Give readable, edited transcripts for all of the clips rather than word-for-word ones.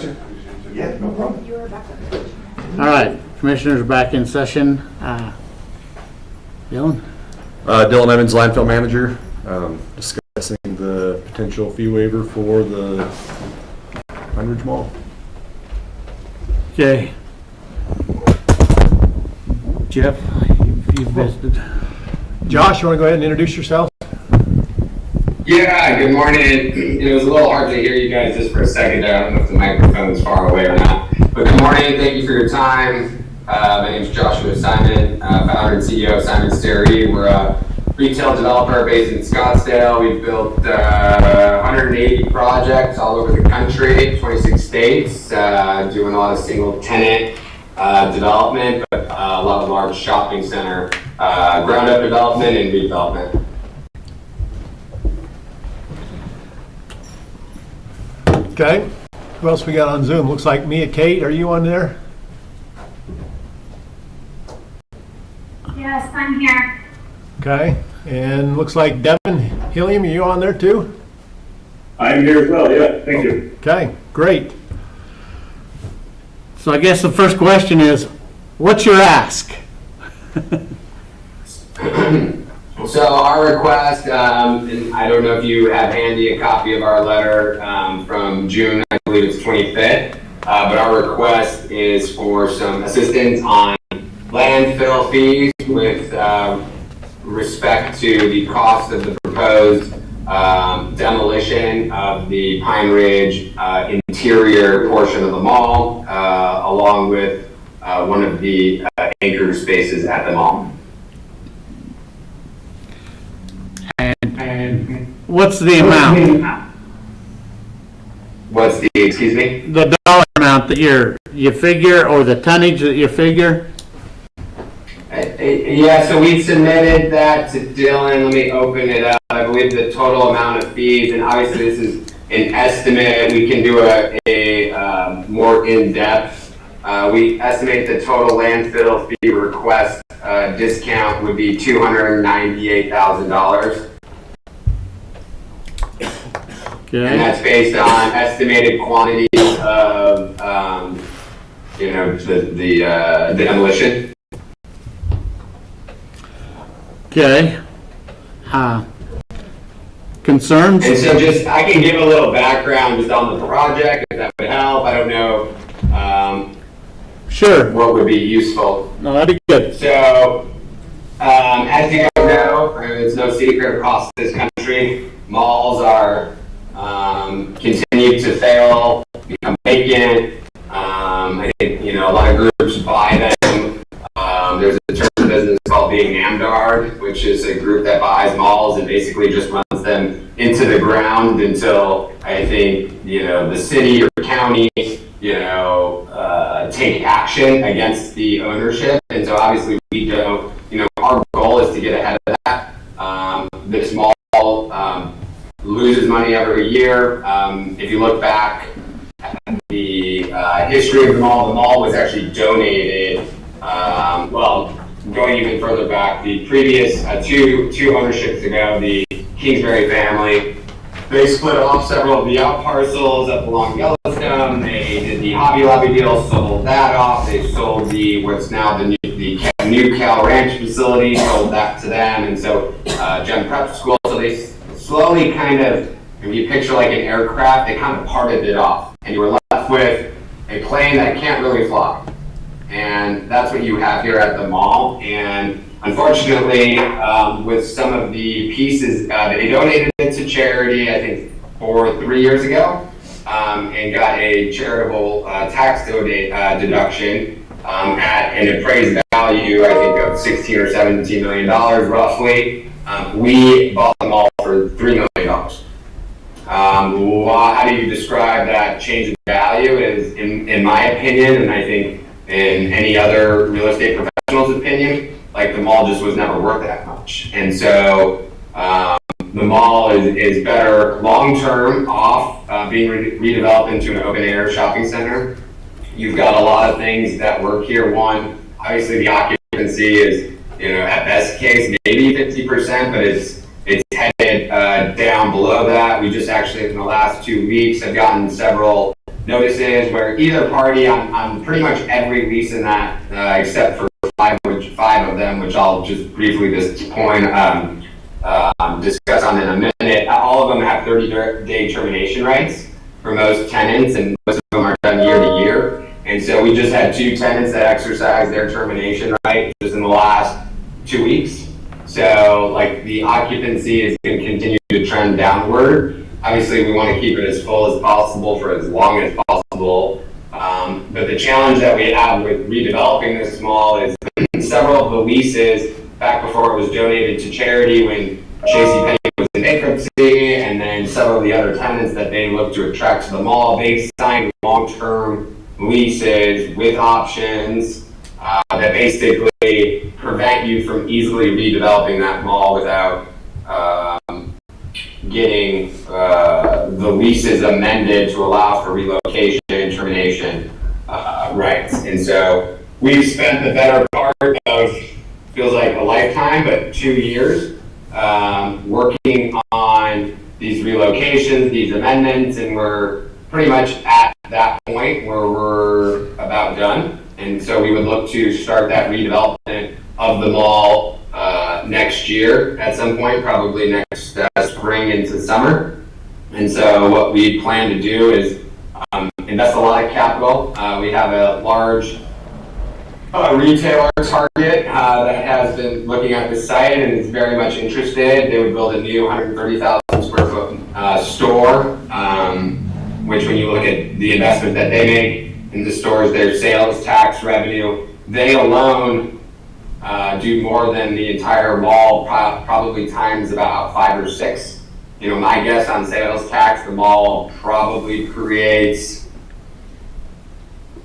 Gotcha. Yeah, no problem. You are back up. All right, commissioners are back in session. Dylan? Dylan Evans, landfill manager, discussing the potential fee waiver for the Pine Ridge Mall. Okay. Jeff, you've visited. Josh, you want to go ahead and introduce yourself? Yeah, good morning. It was a little hard to hear you guys just for a second there. I don't know if the microphone's far away or not. But good morning. Thank you for your time. My name is Joshua Simon, founder and CEO of Simon's Dairy. We're a retail developer based in Scottsdale. We've built 180 projects all over the country, 26 states, doing a lot of single tenant development, but a lot of large shopping center ground up development and redevelopment. Okay. Who else we got on Zoom? Looks like Mia Kate. Are you on there? Yes, I'm here. Okay. And looks like Devin Hilliam. Are you on there too? I'm here as well, yeah, thank you. Okay, great. So I guess the first question is, what's your ask? So our request, and I don't know if you have handy a copy of our letter from June, I believe it's 25th, but our request is for some assistance on landfill fees with respect to the cost of the proposed demolition of the Pine Ridge interior portion of the mall, along with one of the anchor spaces at the mall. And what's the amount? What's the, excuse me? The dollar amount that you figure, or the tonnage that you figure? Yeah, so we submitted that to Dylan. Let me open it up. I believe the total amount of fees, and obviously this is an estimate. We can do a more in-depth. We estimate the total landfill fee request discount would be $298,000. Okay. And that's based on estimated quantities of, the demolition. Okay. Concerns? And so I can give a little background just on the project, if that would help. I don't know Sure. what would be useful. No, that'd be good. So, as you guys know, it's no secret across this country, malls are continue to fail, become vacant. I think, a lot of groups buy them. There's a term in business called being NAMDARD, which is a group that buys malls and basically just runs them into the ground until I think, the city or county, take action against the ownership. And so obviously we don't, our goal is to get ahead of that. This mall loses money every year. If you look back at the history of the mall was actually donated, going even further back, the previous two ownerships ago, the Kingsbury family, they split off several of the out parcels up along Yellowstone. They did the Hobby Lobby deal, sold that off. They sold what's now the new Cal Ranch facility, sold that to them. And so Gem Prep School, so they slowly kind of, if you picture like an aircraft, they kind of parted it off. And you were left with a plane that can't really fly. And that's what you have here at the mall. And unfortunately, with some of the pieces, they donated it to charity, I think 3 years ago, and got a charitable tax deduction at an appraised value, I think, of $16 or $17 million roughly. We bought them all for $3 million. How do you describe that change in value? Is, in my opinion, and I think in any other real estate professional's opinion, like the mall just was never worth that much. And so the mall is better long-term off being redeveloped into an open-air shopping center. You've got a lot of things that work here. One, obviously the occupancy is, at best case, maybe 50%, but it's headed down below that. We just actually, in the last 2 weeks, have gotten several notices where either party on pretty much every lease in that, except for five of them, which I'll just briefly discuss on in a minute. All of them have 30-day termination rights for most tenants, and most of them are done year to year. And so we just had 2 tenants that exercised their termination right just in the last 2 weeks. So like the occupancy is going to continue to trend downward. Obviously, we want to keep it as full as possible for as long as possible. But the challenge that we have with redeveloping this mall is several of the leases back before it was donated to charity when JCPenney was in bankruptcy, and then several of the other tenants that they look to attract to the mall, they signed long-term leases with options that basically prevent you from easily redeveloping that mall without getting the leases amended to allow for relocation and termination rights. And so we've spent the better part of, feels like a lifetime, but 2 years working on these relocations, these amendments, and we're pretty much at that point where we're about done. And so we would look to start that redevelopment of the mall next year at some point, probably next spring into summer. And so what we plan to do is invest a lot of capital. We have a large retailer Target that has been looking at the site and is very much interested. They would build a new 130,000 square foot store, which when you look at the investment that they make in the stores, their sales tax revenue, they alone do more than the entire mall, probably times about 5 or 6. You know, my guess on sales tax, the mall probably creates,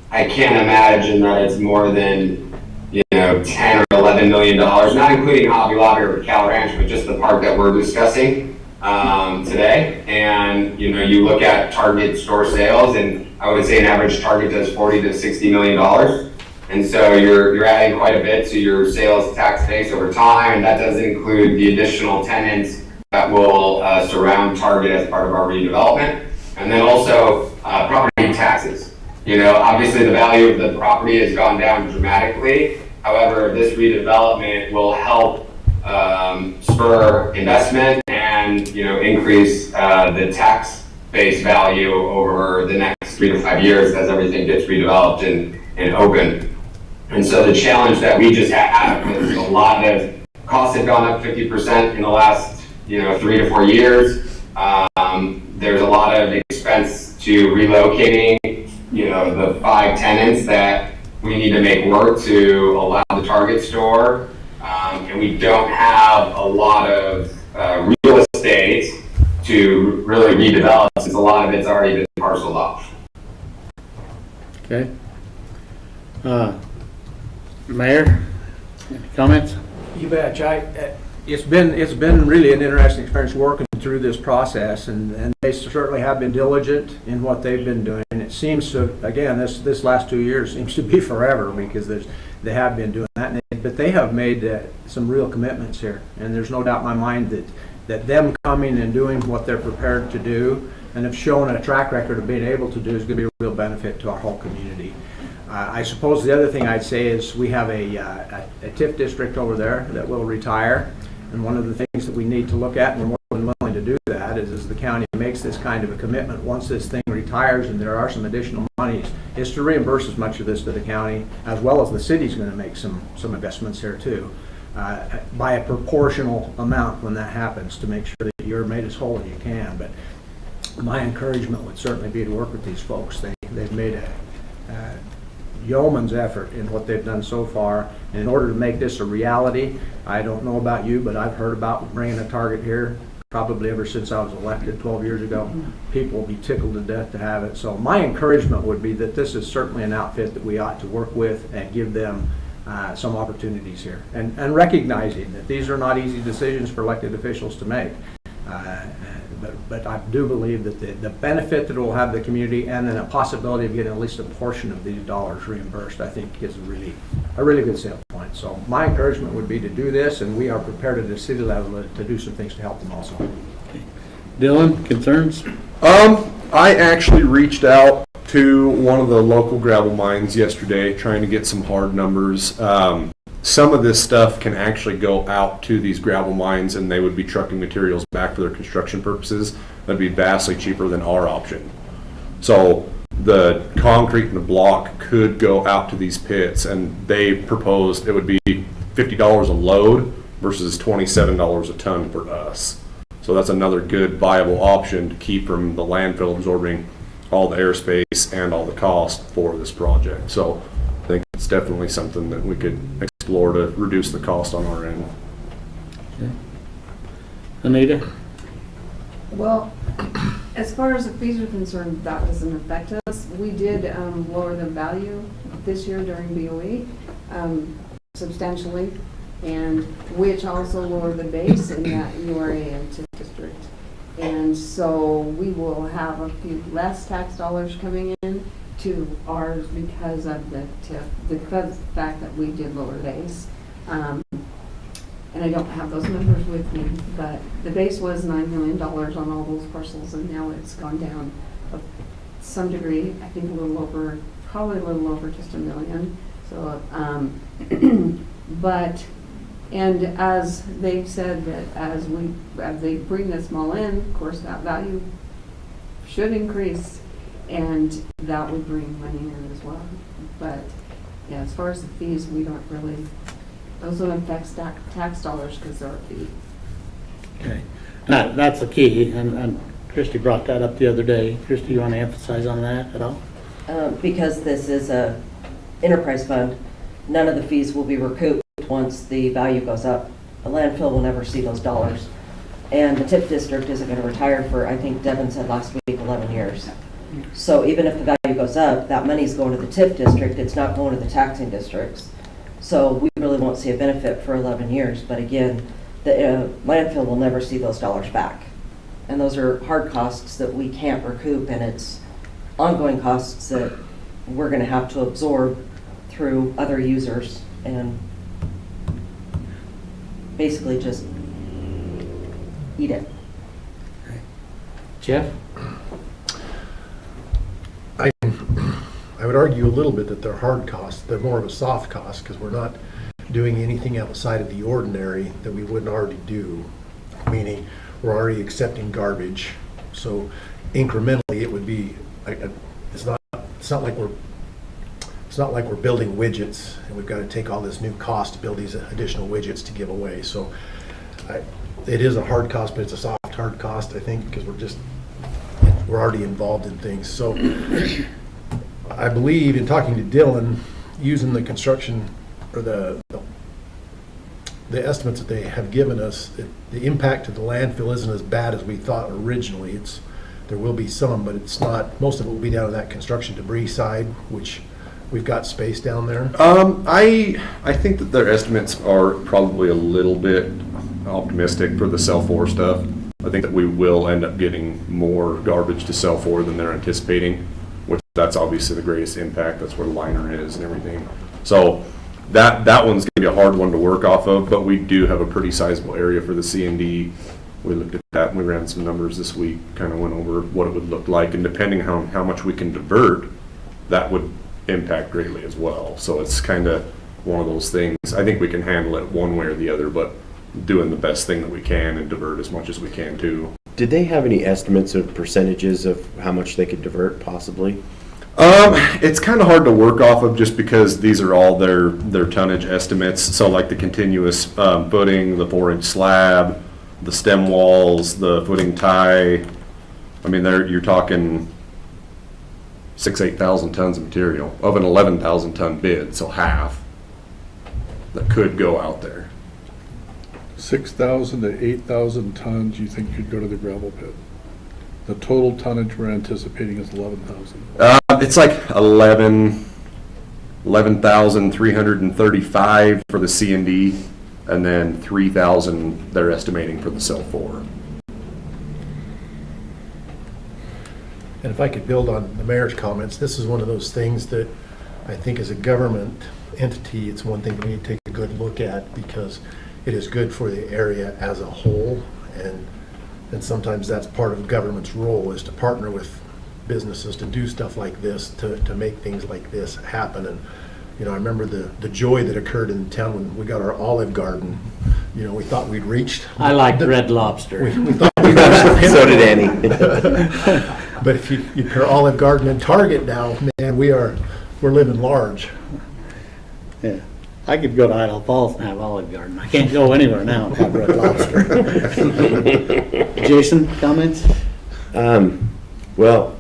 I can't imagine that it's more than, you know, $10 or $11 million, not including Hobby Lobby or Cal Ranch, but just the part that we're discussing today. And, you know, you look at Target store sales, and I would say an average Target does $40 to $60 million. And so you're adding quite a bit to your sales tax base over time, and that doesn't include the additional tenants that will surround Target as part of our redevelopment. And then also property taxes. You know, obviously the value of the property has gone down dramatically. However, this redevelopment will help spur investment and, you know, increase the tax base value over the next 3 to 5 years as everything gets redeveloped and open. And so the challenge that we just have is a lot of costs have gone up 50% in the last, you know, 3 to 4 years. There's a lot of expense to relocating, you know, the 5 tenants that we need to make work to allow the Target store. And we don't have a lot of real estate to really redevelop since a lot of it's already been parceled off. Okay. Mayor, any comments? You bet. It's been really an interesting experience working through this process, and they certainly have been diligent in what they've been doing. It seems to, again, this last 2 years seems to be forever because they have been doing that, but they have made some real commitments here, and there's no doubt in my mind that them coming and doing what they're prepared to do and have shown a track record of being able to do is going to be a real benefit to our whole community. I suppose the other thing I'd say is we have a TIF district over there that will retire, and one of the things that we need to look at, and we're more than willing to do that, is as the county makes this kind of a commitment, once this thing retires and there are some additional monies, is to reimburse as much of this to the county, as well as the city's going to make some investments here too, by a proportional amount when that happens, to make sure that you're made as whole as you can. But my encouragement would certainly be to work with these folks. They've made a yeoman's effort in what they've done so far. And in order to make this a reality, I don't know about you, but I've heard about bringing a Target here probably ever since I was elected 12 years ago. People will be tickled to death to have it. So my encouragement would be that this is certainly an outfit that we ought to work with and give them some opportunities here. And recognizing that these are not easy decisions for elected officials to make. But I do believe that the benefit that it will have the community, and then a possibility of getting at least a portion of these dollars reimbursed, I think is a really good sales point. So my encouragement would be to do this, and we are prepared at the city level to do some things to help them also. Dylan, concerns? I actually reached out to one of the local gravel mines yesterday, trying to get some hard numbers. Some of this stuff can actually go out to these gravel mines, and they would be trucking materials back for their construction purposes. That'd be vastly cheaper than our option. So the concrete and the block could go out to these pits, and they proposed it would be $50 a load versus $27 a ton for us. So that's another good viable option to keep from the landfill absorbing all the airspace and all the cost for this project. So I think it's definitely something that we could explore to reduce the cost on our end. Anita? Well, as far as the fees are concerned, that doesn't affect us. We did lower the value this year during BOE substantially, and which also lowered the base in that URA and TIF district. And so we will have a few less tax dollars coming in to ours because of the TIF, because of the fact that we did lower base. And I don't have those numbers with me, but the base was $9 million on all those parcels, and now it's gone down to some degree. I think a little over, probably a little over just $1 million. So, but, and as they've said that as they bring this all in, of course, that value should increase, and that would bring money in as well. But yeah, as far as the fees, we don't really. Those don't affect tax dollars because they're a fee. Okay. That's the key, and Christie brought that up the other day. Christie, you want to emphasize on that at all? Because this is a enterprise fund, none of the fees will be recouped once the value goes up. The landfill will never see those dollars. And the TIF district isn't going to retire for, I think Devin said last week, 11 years. So even if the value goes up, that money's going to the TIF district, it's not going to the taxing districts. So we really won't see a benefit for 11 years. But again, the landfill will never see those dollars back. And those are hard costs that we can't recoup, and it's ongoing costs that we're going to have to absorb through other users and basically just eat it. Jeff? I would argue a little bit that they're hard costs. They're more of a soft cost because we're not doing anything outside of the ordinary that we wouldn't already do, meaning we're already accepting garbage. So incrementally, it would be. It's not like we're building widgets and we've got to take all this new cost to build these additional widgets to give away. So it is a hard cost, but it's a soft hard cost, I think, because we're already involved in things. So I believe in talking to Dylan, using the construction or the estimates that they have given us, the impact to the landfill isn't as bad as we thought originally. There will be some, but it's not. Most of it will be down on that construction debris side, which we've got space down there. I think that their estimates are probably a little bit optimistic for the cell 4 stuff. I think that we will end up getting more garbage to cell 4 than they're anticipating, which that's obviously the greatest impact. That's where the liner is and everything. So that one's going to be a hard one to work off of, but we do have a pretty sizable area for the C&D. We looked at that and we ran some numbers this week, kind of went over what it would look like, and depending on how much we can divert, that would impact greatly as well. So it's kind of one of those things. I think we can handle it one way or the other, but doing the best thing that we can and divert as much as we can too. Did they have any estimates of percentages of how much they could divert possibly? It's kind of hard to work off of just because these are all their tonnage estimates. So like the continuous footing, the 4-inch slab, the stem walls, the footing tie. I mean, you're talking 8,000 tons of material of an 11,000 ton bid, so half that could go out there. 6,000 to 8,000 tons you think could go to the gravel pit? The total tonnage we're anticipating is 11,000. It's like 11,335 for the C&D, and then 3,000 they're estimating for the cell 4. And if I could build on the mayor's comments, this is one of those things that I think as a government entity, it's one thing we need to take a good look at because it is good for the area as a whole, and sometimes that's part of government's role is to partner with businesses to do stuff like this, to make things like this happen. And, you know, I remember the joy that occurred in town when we got our Olive Garden. You know, we thought we'd reached. I like Red Lobster. We thought we'd reached the So did Annie. But if you pair Olive Garden and Target now, man, we're living large. Yeah. I could go to Idle Falls and have Olive Garden. I can't go anywhere now and have Red Lobster. Jason, comments? Well,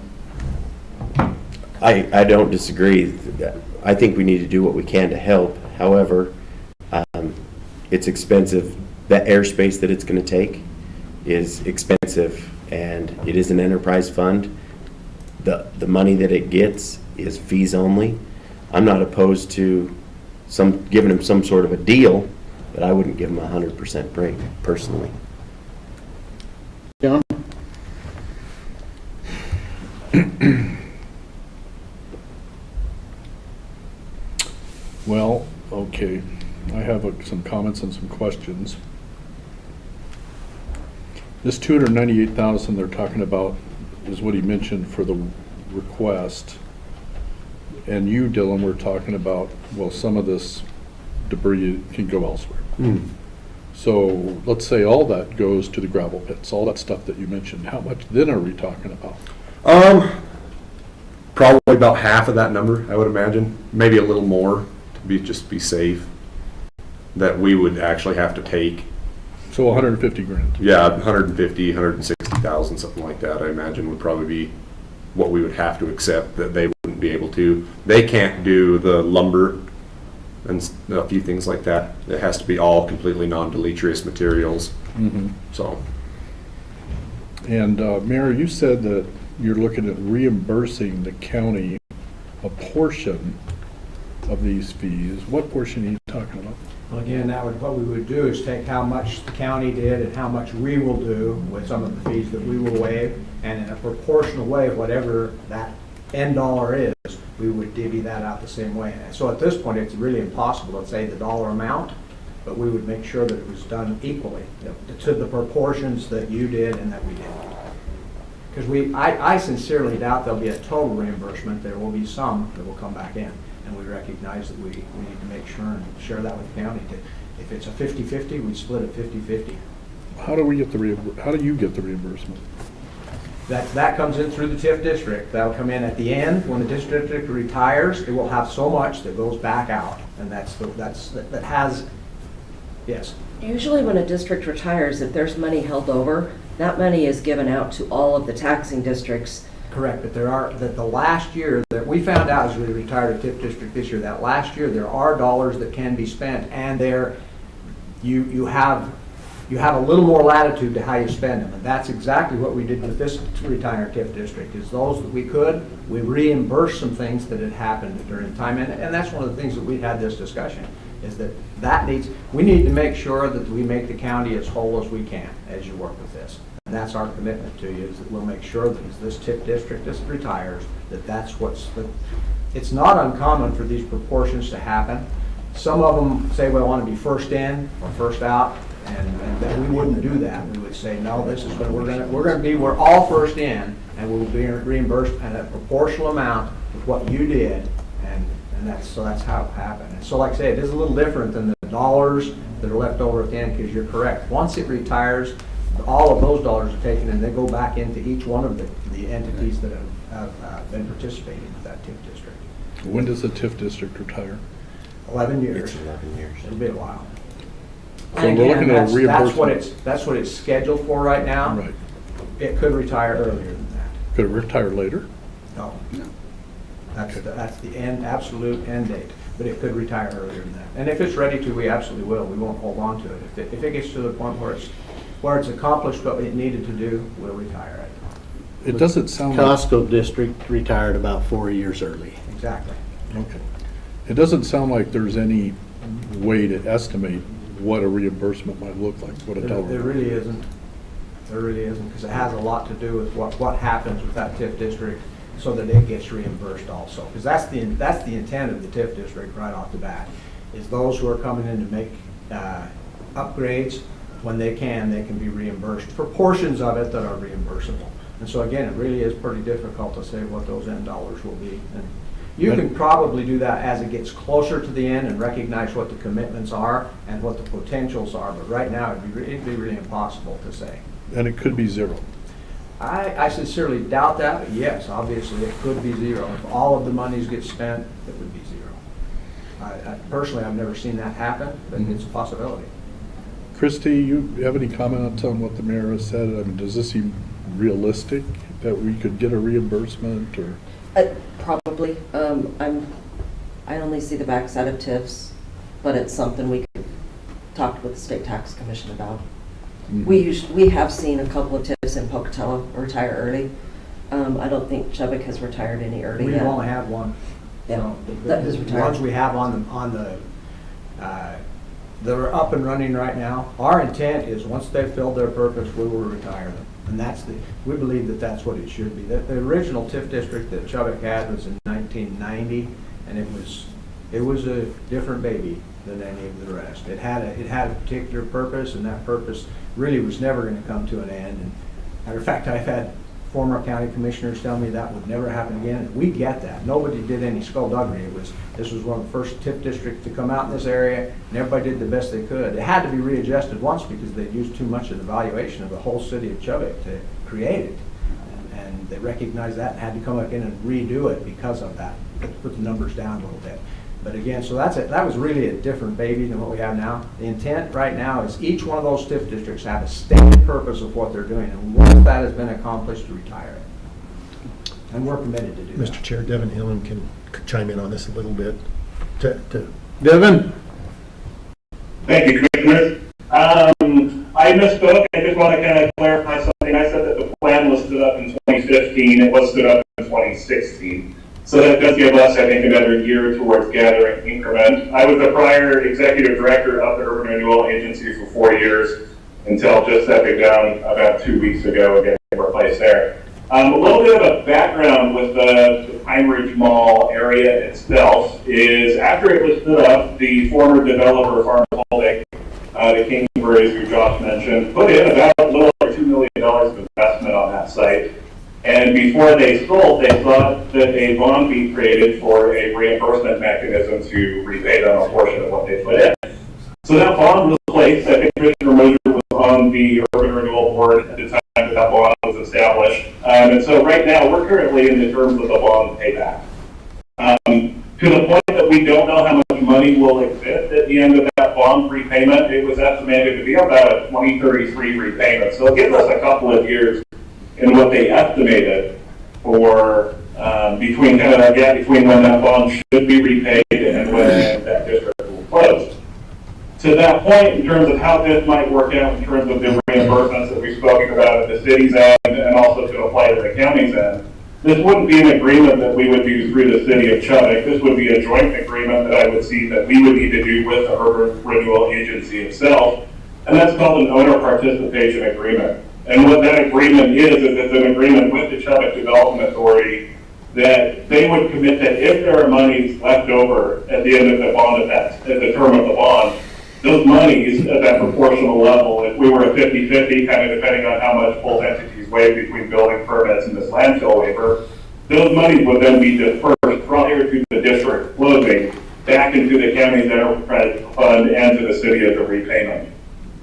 I don't disagree. I think we need to do what we can to help. However, it's expensive. That airspace that it's going to take is expensive, and it is an enterprise fund. The money that it gets is fees only. I'm not opposed to giving them some sort of a deal, but I wouldn't give them a 100% break personally. John? Well, okay, I have some comments and some questions. This 298,000 they're talking about is what he mentioned for the request. And you, Dylan, were talking about, well, some of this debris can go elsewhere. So let's say all that goes to the gravel pits, all that stuff that you mentioned. How much then are we talking about? Probably about half of that number, I would imagine, maybe a little more to just be safe, that we would actually have to take. So 150 grand. Yeah, 150, 160,000, something like that, I imagine would probably be what we would have to accept, that they wouldn't be able to. They can't do the lumber and a few things like that. It has to be all completely non-deleterious materials. So. And Mayor, you said that you're looking at reimbursing the county a portion of these fees. What portion are you talking about? Well, again, what we would do is take how much the county did and how much we will do with some of the fees that we will waive, and in a proportional way, whatever that end dollar is, we would divvy that out the same way. So at this point, it's really impossible to say the dollar amount, but we would make sure that it was done equally, to the proportions that you did and that we did. Because I sincerely doubt there'll be a total reimbursement. There will be some that will come back in. And we recognize that we need to make sure and share that with the county. If it's a 50-50, we split it 50-50. How do you get the reimbursement? That comes in through the TIF district. That'll come in at the end. When the district retires, it will have so much that goes back out. And that has, yes. Usually when a district retires, if there's money held over, that money is given out to all of the taxing districts. Correct, but the last year that we found out as we retired a TIF district this year, that last year there are dollars that can be spent, and you have a little more latitude to how you spend them, and that's exactly what we did with this retired TIF district. Is those that we reimbursed some things that had happened during the time, and that's one of the things that we had this discussion. Is we need to make sure that we make the county as whole as we can as you work with this. And that's our commitment to you, is that we'll make sure that as this TIF district retires, it's not uncommon for these proportions to happen. Some of them say we want to be first in or first out, and that we wouldn't do that. We would say, no, this is what we're all first in, and we'll be reimbursed at a proportional amount of what you did, and that's how it happened. And so like I say, it is a little different than the dollars that are left over at the end, because you're correct. Once it retires, all of those dollars are taken and they go back into each one of the entities that have been participating with that TIF district. When does the TIF district retire? 11 years. It's 11 years. It'll be a while. So And we're again, looking at a that's what it's scheduled for right now. Right. It could retire earlier than that. Could it retire later? No. That's the absolute end date. But it could retire earlier than that. And if it's ready to, we absolutely will. We won't hold on to it. If it gets to the point where it's accomplished what it needed to do, we'll retire it. It doesn't sound like... Costco district retired about 4 years early. Exactly. Okay. It doesn't sound like there's any way to estimate what a reimbursement might look like, what a dollar. There really isn't. There really isn't, because it has a lot to do with what happens with that TIF district so that it gets reimbursed also. Because that's the intent of the TIF district right off the bat, is those who are coming in to make upgrades, when they can be reimbursed for portions of it that are reimbursable. And so again, it really is pretty difficult to say what those end dollars will be. And you can probably do that as it gets closer to the end and recognize what the commitments are and what the potentials are, but right now it'd be really impossible to say. And it could be zero. I sincerely doubt that, but yes, obviously it could be zero. If all of the monies get spent, it would be zero. Personally, I've never seen that happen, but it's a possibility. Christie, you have any comments on what the mayor has said? I mean, does this seem realistic that we could get a reimbursement or? Probably. I only see the backside of TIFs, but it's something we could talk with the State Tax Commission about. We have seen a couple of TIFs in Pocatello retire early. I don't think Chubbuck has retired any early yet. We've only had one. Yeah, So that has the retired. ones we have on the that are up and running right now, our intent is once they've filled their purpose, we will retire them. And we believe that that's what it should be. The original TIF district that Chubbuck had was in 1990, and it was a different baby than any of the rest. It had a particular purpose, and that purpose really was never going to come to an end. And matter of fact, I've had former county commissioners tell me that would never happen again, and we get that. Nobody did any skullduggery. This was one of the first TIF districts to come out in this area, and everybody did the best they could. It had to be readjusted once because they'd used too much of the valuation of the whole city of Chubbuck to create it. And they recognized that and had to come back in and redo it because of that, put the numbers down a little bit. But again, so that was really a different baby than what we have now. The intent right now is each one of those TIF districts have a stated purpose of what they're doing, and once that has been accomplished, to retire it. And we're committed to do that. Mr. Chair, Devin Hillen can chime in on this a little bit. Devin? Thank you, Commissioners. I misspoke. I just want to kind of clarify something. I said that the plan was stood up in 2015. It was stood up in 2016. So that does give us, I think, another year towards gathering increment. I was the prior executive director of the Urban Renewal Agency for 4 years until just stepping down about 2 weeks ago and getting replaced there. A little bit of a background with the Pine Ridge Mall area itself is after it was stood up, the former developer, Farm Holding, the Kingsbury's, who Josh mentioned, put in about a little over $2 million of investment on that site. And before they sold, they thought that a bond be created for a reimbursement mechanism to repay them a portion of what they put in. So that bond was placed. I think Commissioner Moser was on the Urban Renewal Board at the time that that bond was established. And so right now, we're currently in the terms of the bond payback. To the point that we don't know how much money will exist at the end of that bond repayment. It was estimated to be about a 2033 repayment. So it gives us a couple of years in what they estimated for between when that bond should be repaid and when that district will close. To that point, in terms of how this might work out in terms of the reimbursements that we've spoken about at the city's end and also to apply to the county's end, this wouldn't be an agreement that we would do through the city of Chubbuck. This would be a joint agreement that I would see that we would need to do with the Urban Renewal Agency itself, and that's called an owner participation agreement. And what that agreement is it's an agreement with the Chubbuck Development Authority that they would commit that if there are monies left over at the end of the bond, at the term of the bond, those monies at that proportional level, if we were at 50-50, kind of depending on how much both entities weigh between building permits and this landfill waiver, those monies would then be dispersed prior to the district closing back into the county's enterprise fund and to the city as a repayment.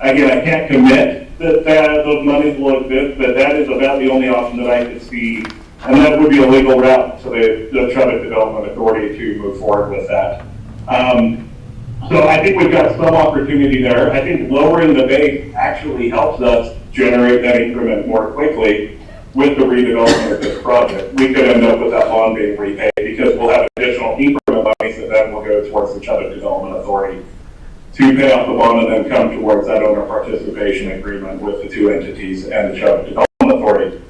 Again, I can't commit that those monies will exist, but that is about the only option that I could see, and that would be a legal route to the Chubbuck Development Authority to move forward with that. So I think we've got some opportunity there. I think lowering the base actually helps us generate that increment more quickly with the redevelopment of this project. We could end up with that bond being repaid because we'll have additional increment monies that then will go towards the Chubbuck Development Authority to pay off the bond and then come towards that owner participation agreement with the two entities and the Chubbuck Development Authority.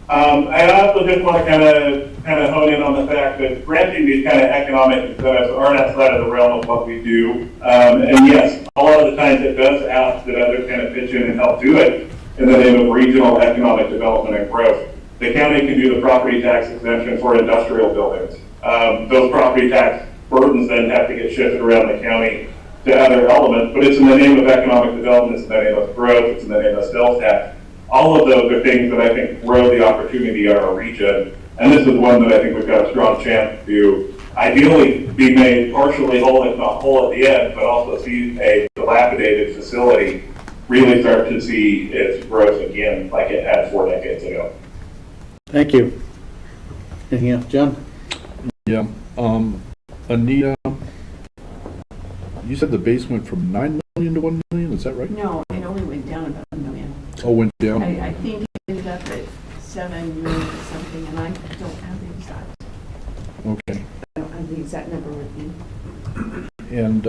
I also just want to kind of hone in on the fact that granting these kind of economic incentives aren't outside of the realm of what we do. And yes, a lot of the times it does ask that others kind of pitch in and help do it in the name of regional economic development and growth. The county can do the property tax exemption for industrial buildings. Those property tax burdens then have to get shifted around the county to other elements, but it's in the name of economic development, it's in the name of growth, it's in the name of sales tax. All of those are things that I think grow the opportunity in our region. And this is one that I think we've got a strong chance to ideally be made partially whole, if not whole at the end, but also see a dilapidated facility really start to see its growth again like it had 4 decades ago. Thank you. Anything else, John? Yeah, Anita, you said the base went from 9 million to 1 million, is that right? No, it only went down about $1 million. Oh, went down? I think it ended up at 7 million or something, and I don't have the exact. Okay. I don't have the exact number with me. And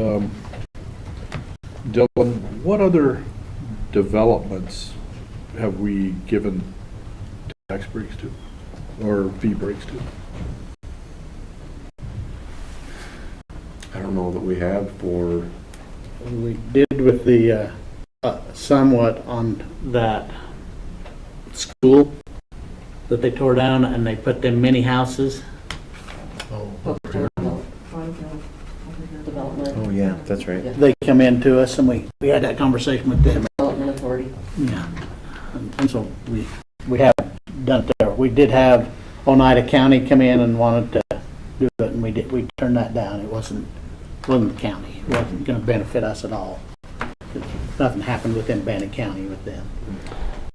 Dylan, what other developments have we given tax breaks to, or fee breaks to? I don't know that we have for, We did with the, somewhat on that school that they tore down and they put them mini houses. Oh, Development. Oh, yeah, that's right. Yeah. They come in to us and we had that conversation with them. Development Authority. Yeah. And so we have done it there. We did have Oneida County come in and wanted to do it, and we turned that down. It wasn't the county. It wasn't going to benefit us at all. Nothing happened within Bannock County with them.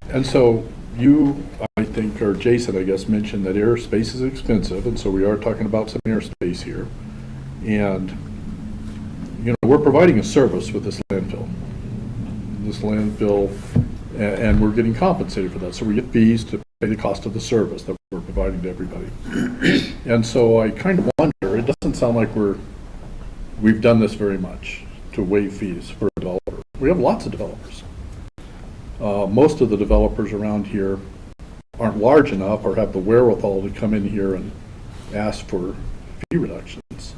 And so you, I think, or Jason, I guess, mentioned that airspace is expensive, and so we are talking about some airspace here. And, you know, we're providing a service with this landfill. And we're getting compensated for that. So we get fees to pay the cost of the service that we're providing to everybody. And so I kind of wonder, it doesn't sound like we've done this very much to waive fees for a developer. We have lots of developers. Most of the developers around here aren't large enough or have the wherewithal to come in here and ask for fee reductions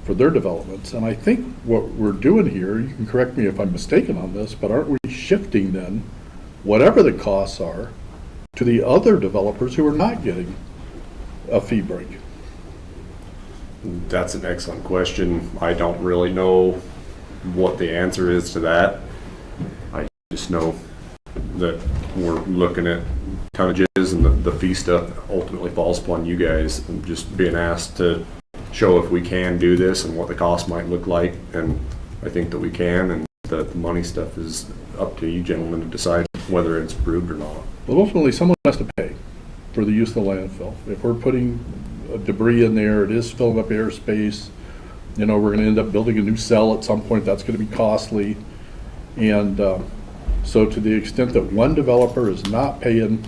for their developments. And I think what we're doing here, you can correct me if I'm mistaken on this, but aren't we shifting then whatever the costs are to the other developers who are not getting a fee break? that's an excellent question. I don't really know what the answer is to that. I just know that we're looking at tonnages and the fee stuff ultimately falls upon you guys. I'm just being asked to show if we can do this and what the cost might look like, and I think that we can, and the money stuff is up to you gentlemen to decide whether it's approved or not. Well, ultimately, someone has to pay for the use of the landfill. If we're putting debris in there, it is filling up airspace. You know, we're going to end up building a new cell at some point. That's going to be costly. And so to the extent that one developer is not paying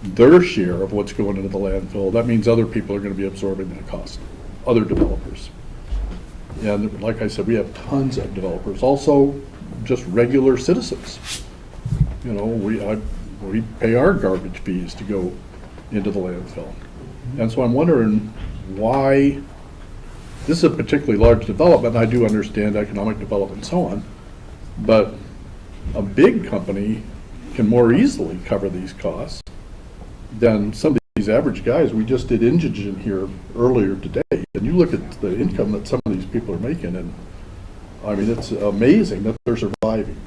their share of what's going into the landfill, that means other people are going to be absorbing that cost, other developers. And like I said, we have tons of developers. Also, just regular citizens. You know, we pay our garbage fees to go into the landfill. And so I'm wondering why, this is a particularly large development, I do understand economic development and so on, but a big company can more easily cover these costs than some of these average guys. We just did Indigent here earlier today, and you look at the income that some of these people are making, and I mean, it's amazing that they're surviving.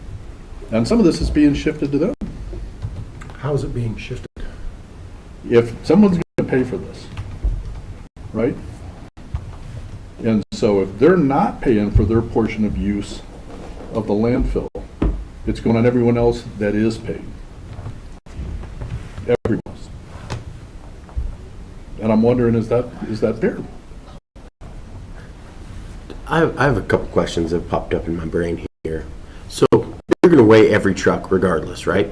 And some of this is being shifted to them. How is it being shifted? If someone's going to pay for this, right? And so if they're not paying for their portion of use of the landfill, it's going on everyone else that is paying. Everyone else. And I'm wondering, is that fair? I have a couple questions that popped up in my brain here. So you're going to weigh every truck regardless, right?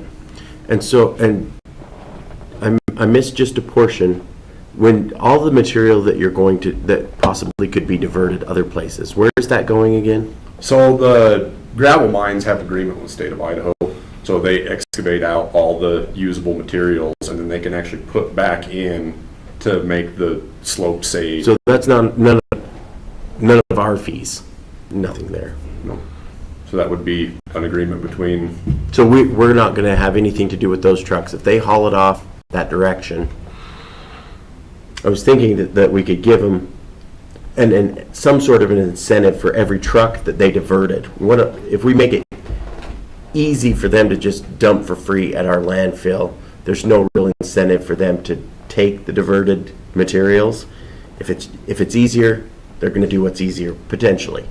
And I missed just a portion. When all the material that you're going to, that possibly could be diverted other places, where is that going again? So the gravel mines have agreement with the state of Idaho, so they excavate out all the usable materials and then they can actually put back in to make the slope safe. So that's none of our fees, nothing there. No. So that would be an agreement between. So we're not going to have anything to do with those trucks. If they haul it off that direction, I was thinking that we could give them and some sort of an incentive for every truck that they diverted. What if we make it easy for them to just dump for free at our landfill. There's no real incentive for them to take the diverted materials. If it's easier, they're going to do what's easier, potentially.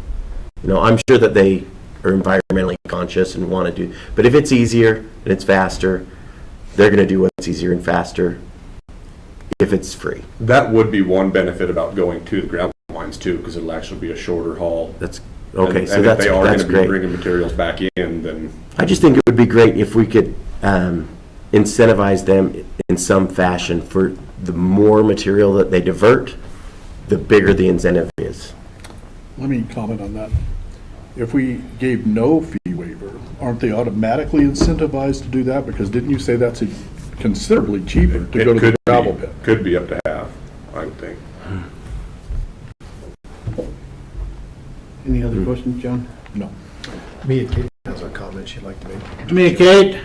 You know, I'm sure that they are environmentally conscious and want to do, but if it's easier and it's faster, they're going to do what's easier and faster if it's free. That would be one benefit about going to the ground lines too, because it'll actually be a shorter haul. That's okay. And, So and that's if they are going that's to be great. bringing materials back in, then I just think it would be great if we could incentivize them in some fashion. For the more material that they divert, the bigger the incentive is. Let me comment on that. If we gave no fee waiver, aren't they automatically incentivized to do that? Because didn't you say that's considerably cheaper to it go to the could gravel be, pit? could be up to half, I would think. Any other questions, John? No. Mia Kate has a comment she'd like to make. Me, Kate?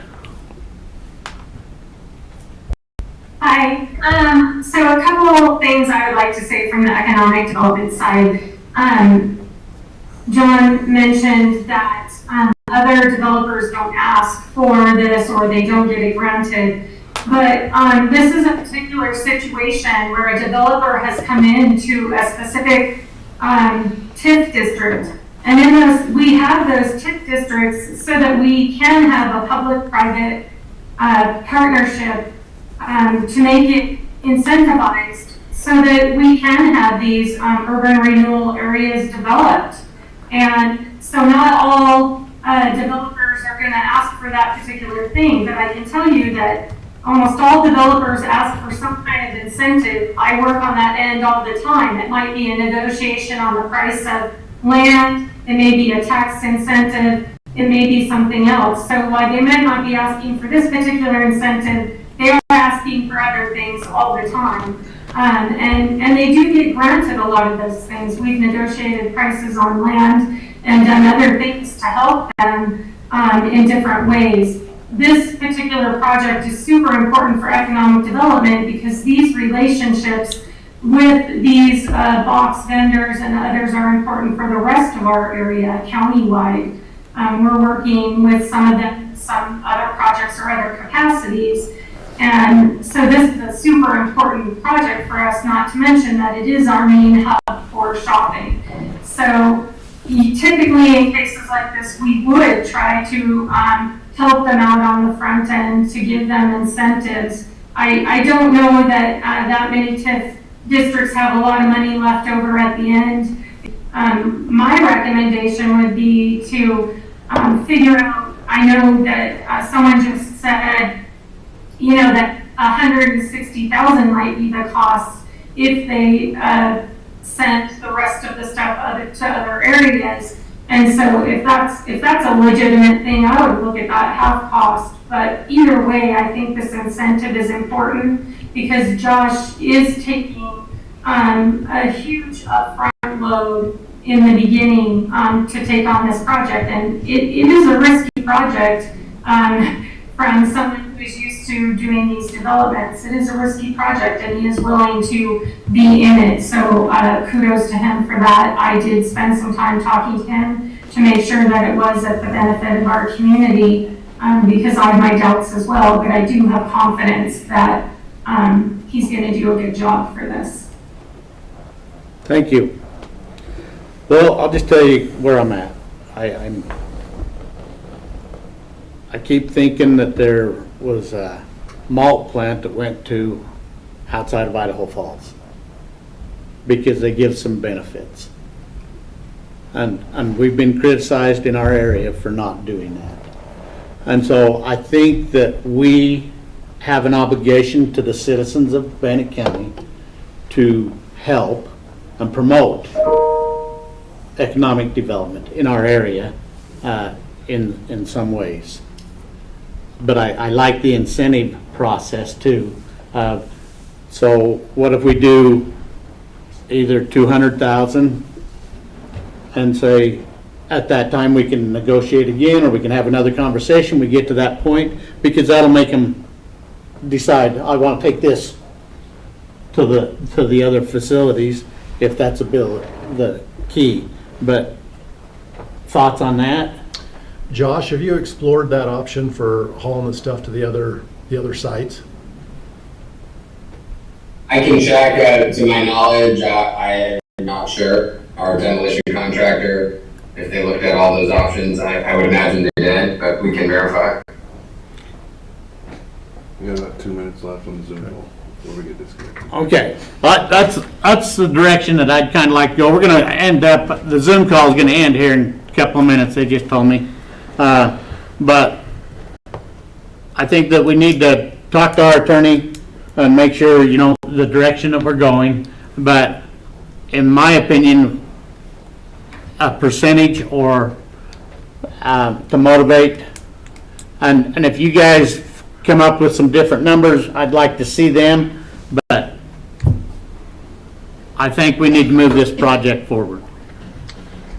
Hi. So a couple things I would like to say from the economic development side. John mentioned that other developers don't ask for this or they don't get it granted. But this is a particular situation where a developer has come into a specific TIF district. And in those, we have those TIF districts so that we can have a public-private partnership to make it incentivized so that we can have these urban renewal areas developed. And so not all developers are going to ask for that particular thing, but I can tell you that almost all developers ask for some kind of incentive. I work on that end all the time. It might be a negotiation on the price of land, it may be a tax incentive, it may be something else. So while they might not be asking for this particular incentive, they are asking for other things all the time. And they do get granted a lot of those things. We've negotiated prices on land and done other things to help them in different ways. This particular project is super important for economic development because these relationships with these box vendors and others are important for the rest of our area countywide. We're working with some of them, some other projects or other capacities. And so this is a super important project for us, not to mention that it is our main hub for shopping. So typically in cases like this, we would try to help them out on the front end to give them incentives. I don't know that that many TIF districts have a lot of money left over at the end. My recommendation would be to figure out, I know that someone just said, you know, that $160,000 might be the cost if they sent the rest of the stuff to other areas. And so if that's a legitimate thing, I would look at that half cost. But either way, I think this incentive is important because Josh is taking a huge upfront load in the beginning to take on this project. And it is a risky project from someone who's used to doing these developments. It is a risky project and he is willing to be in it. So kudos to him for that. I did spend some time talking to him to make sure that it was at the benefit of our community because I have my doubts as well, but I do have confidence that he's going to do a good job for this. Thank you. Well, I'll just tell you where I'm at. I keep thinking that there was a malt plant that went to outside of Idaho Falls because they give some benefits. And we've been criticized in our area for not doing that. And so I think that we have an obligation to the citizens of Bannock County to help and promote economic development in our area in some ways. But I like the incentive process too. So what if we do either 200,000 and say at that time we can negotiate again, or we can have another conversation, we get to that point, because that'll make them decide, I want to take this to the other facilities if that's the key. But thoughts on that? Josh, have you explored that option for hauling the stuff to the other sites? I can check, to my knowledge, I am not sure. Our demolition contractor, if they looked at all those options, I would imagine they did, but we can verify. We got about 2 minutes left on the Zoom call before we get disconnected. Okay, that's the direction that I'd kind of like to go. We're going to end up, the Zoom call is going to end here in a couple of minutes, they just told me. But I think that we need to talk to our attorney and make sure, you know, the direction that we're going. But in my opinion, a percentage or to motivate, and if you guys come up with some different numbers, I'd like to see them, but I think we need to move this project forward.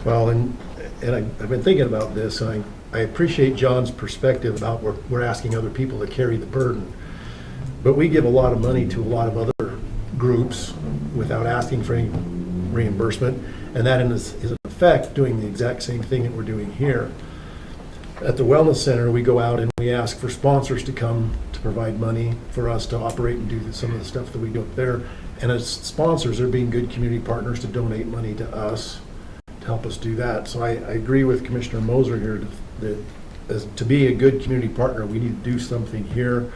Well, and I've been thinking about this, and I appreciate John's perspective about we're asking other people to carry the burden. But we give a lot of money to a lot of other groups without asking for any reimbursement, and that is in effect doing the exact same thing that we're doing here. At the Wellness Center, we go out and we ask for sponsors to come to provide money for us to operate and do some of the stuff that we do up there. And as sponsors, they're being good community partners to donate money to us to help us do that. So I agree with Commissioner Moser here that to be a good community partner, we need to do something here.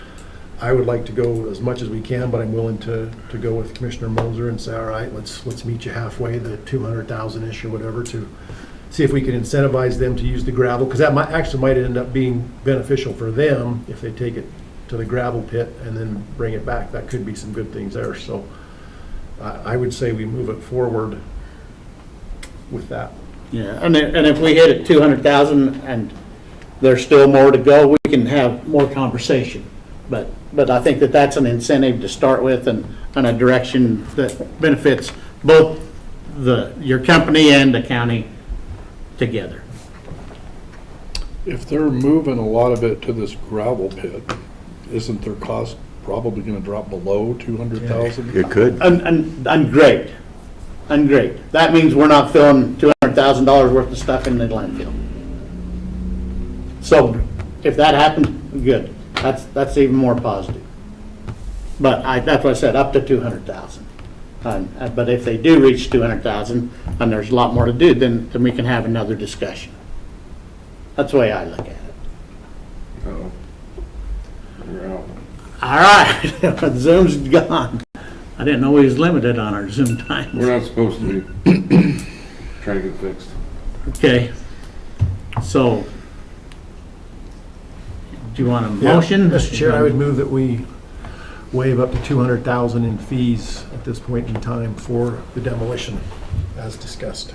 I would like to go as much as we can, but I'm willing to go with Commissioner Moser and say, all right, let's meet you halfway, the 200,000-ish or whatever, to see if we can incentivize them to use the gravel, because that might end up being beneficial for them if they take it to the gravel pit and then bring it back. That could be some good things there. So I would say we move it forward with that. Yeah, and if we hit at 200,000 and there's still more to go, we can have more conversation. But I think that that's an incentive to start with, and a direction that benefits both your company and the county together. If they're moving a lot of it to this gravel pit, isn't their cost probably going to drop below 200,000? It could. And great. That means we're not filling $200,000 worth of stuff in the landfill. So if that happens, good. That's even more positive. But that's what I said, up to 200,000. But if they do reach 200,000 and there's a lot more to do, then we can have another discussion. That's the way I look at it. Uh-oh. We're out. All right, Zoom's gone. I didn't know we was limited on our Zoom time. We're not supposed to be. Trying to get fixed. Okay, so do you want a motion? Mr. Chair, I would move that we waive up to 200,000 in fees at this point in time for the demolition, as discussed.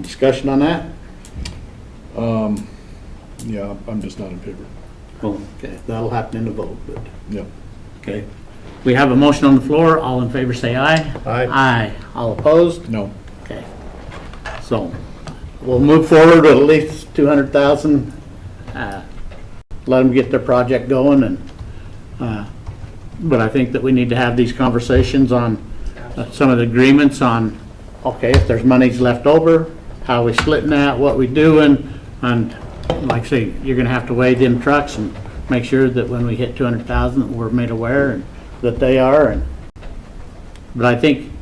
Discussion on that? Yeah, I'm just not in favor. Well, okay, that'll happen in the vote, but, Yeah. okay. We have a motion on the floor. All in favor say aye. Aye. Aye. All opposed? No. Okay. So we'll move forward with at least 200,000. Let them get their project going, and but I think that we need to have these conversations on some of the agreements on, okay, if there's monies left over, how we splitting that, what we doing, and like I say, you're gonna have to weigh them trucks and make sure that when we hit 200,000, we're made aware and that they are. But I think,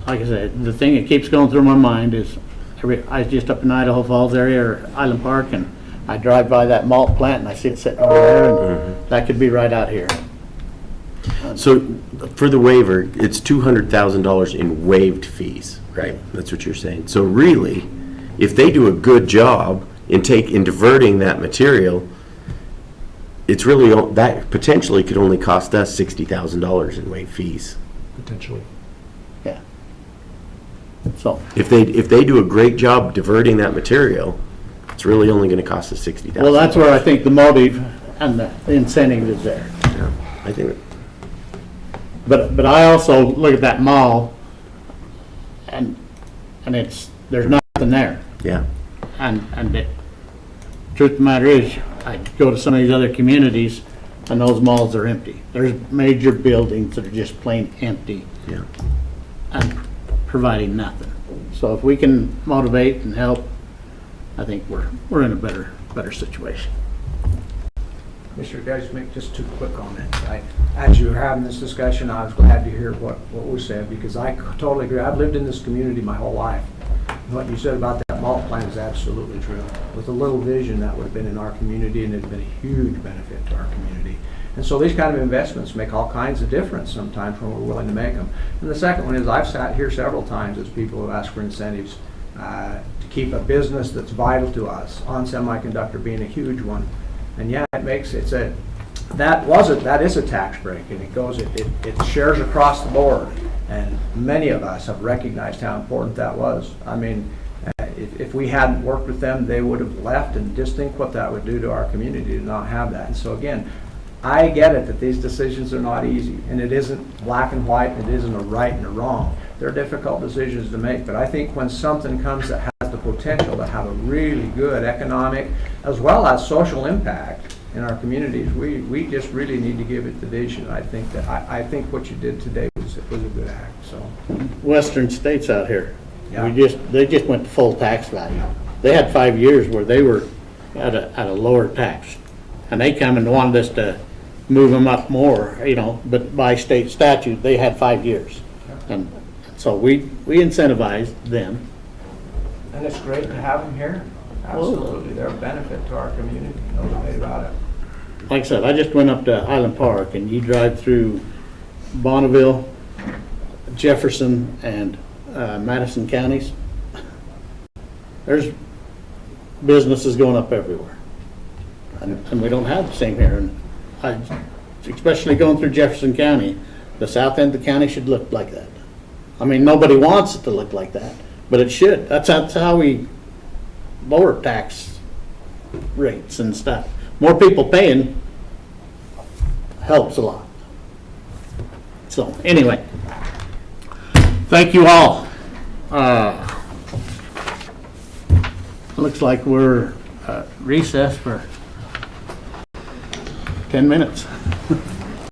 like I said, the thing that keeps going through my mind is, I was just up in Idaho Falls area or Island Park, and I drive by that malt plant and I see it sitting over there, and that could be right out here. So for the waiver, it's $200,000 in waived fees, right? That's what you're saying. So really, if they do a good job in diverting that material, it's really, that potentially could only cost us $60,000 in waived fees. Potentially. Yeah. So, If they do a great job diverting that material, it's really only going to cost us $60,000. well, that's where I think the motive and the incentive is there. Yeah, I think. But I also look at that mall, and there's nothing there. Yeah. And truth of the matter is, I go to some of these other communities, and those malls are empty. There's major buildings that are just plain empty. Yeah. And providing nothing. So if we can motivate and help, I think we're in a better better situation. Mr. Guys, make just two quick comments. As you were having this discussion, I was glad to hear what was said, because I totally agree. I've lived in this community my whole life. And what you said about that malt plant is absolutely true. With a little vision, that would have been in our community, and it'd been a huge benefit to our community. And so these kind of investments make all kinds of difference sometimes when we're willing to make them. And the second one is, I've sat here several times as people have asked for incentives to keep a business that's vital to us, on semiconductor being a huge one. And yeah, that is a tax break, and it shares across the board. And many of us have recognized how important that was. I mean, if we hadn't worked with them, they would have left, and just think what that would do to our community to not have that. And so again, I get it that these decisions are not easy, and it isn't black and white, it isn't a right and a wrong. They're difficult decisions to make, but I think when something comes that has the potential to have a really good economic as well as social impact in our communities, we just really need to give it the vision. I think what you did today was a good act. So Western states out here, Yeah. they just went to full tax value. They had 5 years where they were at a lower tax, and they come and wanted us to move them up more, but by state statute, they had 5 years. And so we incentivized them. And it's great to have them here. Absolutely, they're a benefit to our community, no debate about it. Like I said, I just went up to Highland Park, and you drive through Bonneville, Jefferson, and Madison counties. There's businesses going up everywhere. And we don't have the same here. And especially going through Jefferson County, the south end of the county should look like that. I mean, nobody wants it to look like that, but it should. That's how we lower tax rates and stuff. More people paying helps a lot. So anyway, thank you all. Looks like we're recessed for 10 minutes.